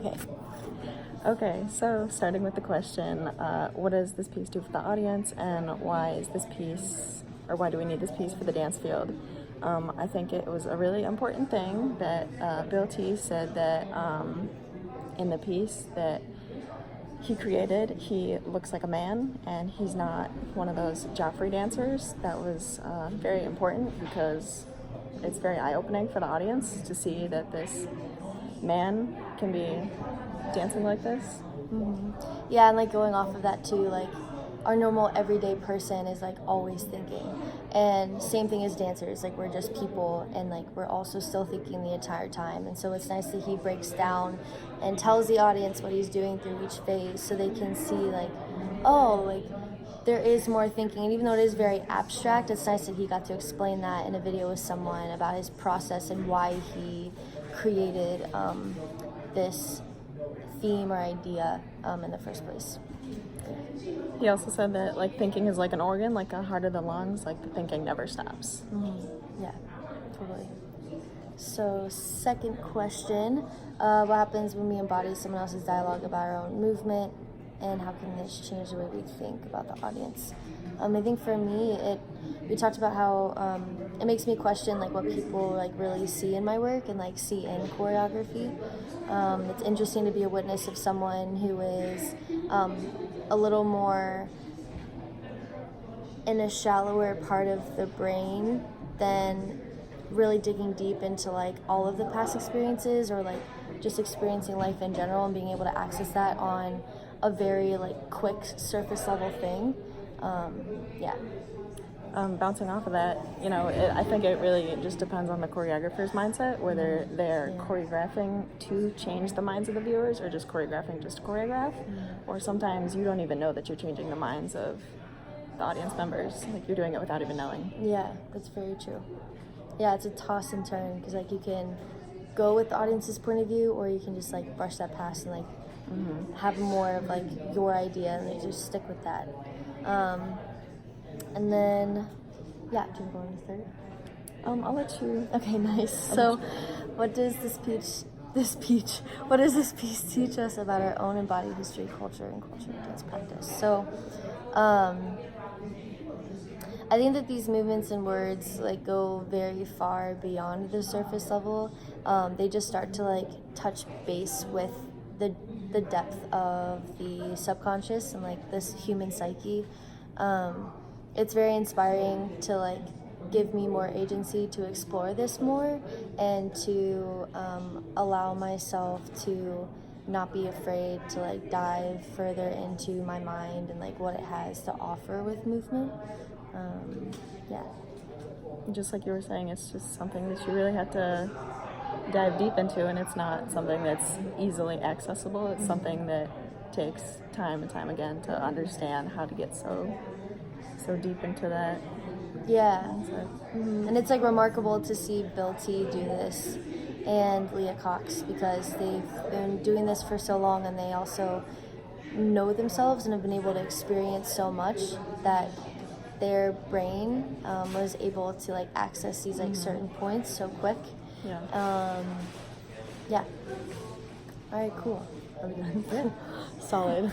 Okay. Okay, so starting with the question, what does this piece do for the audience, and why is this piece, or why do we need this piece for the dance field? I think it was a really important thing that Bill T said that in the piece that he created, he looks like a man, and he's not one of those Joffrey dancers. That was very important because it's very eye-opening for the audience to see that this man can be dancing like this. Yeah, and like going off of that too, like our normal everyday person is like always thinking. And same thing as dancers, like we're just people and like we're also still thinking the entire time. And so it's nice that he breaks down and tells the audience what he's doing through each phase so they can see like, oh, like there is more thinking. And even though it is very abstract, it's nice that he got to explain that in a video with someone about his process and why he created this theme or idea in the first place. He also said that like thinking is like an organ, like a heart of the lungs, like the thinking never stops. Yeah, totally. So second question, what happens when we embody someone else's dialogue about our own movement, and how can this change the way we think about the audience? I think for me, we talked about how it makes me question like what people like really see in my work and like see in choreography. It's interesting to be a witness of someone who is a little more in a shallower part of the brain than really digging deep into like all of the past experiences or like just experiencing life in general and being able to access that on a very like quick surface level thing. Yeah. Bouncing off of that, I think it really just depends on the choreographer's mindset, whether they're choreographing to change the minds of the viewers or just choreographing just to choreograph. Or sometimes you don't even know that you're changing the minds of the audience members. Like you're doing it without even knowing. Yeah, that's very true. Yeah, it's a toss and turn because like you can go with the audience's point of view or you can just like brush that past and like have more of like your idea and like, just stick with that. And then, yeah, do you want to go into third? I'll let you. Okay, nice. So, what does this piece teach us about our own embodied history, culture, and culture dance practice? So, I think that these movements and words like go very far beyond the surface level. They just start to like touch base with the depth of the subconscious and like this human psyche. It's very inspiring to like give me more agency to explore this more and to allow myself to not be afraid to like dive further into my mind and like what it has to offer with movement. Yeah. Just like you were saying, it's just something that you really have to dive deep into, and it's not something that's easily accessible. It's something that takes time and time again to understand how to get so deep into that. Yeah. And it's like remarkable to see Bill T do this and Leah Cox because they've been doing this for so long and they also know themselves and have been able to experience so much that their brain was able to like access these like certain points so quick. Yeah. Yeah. All right, cool. Solid.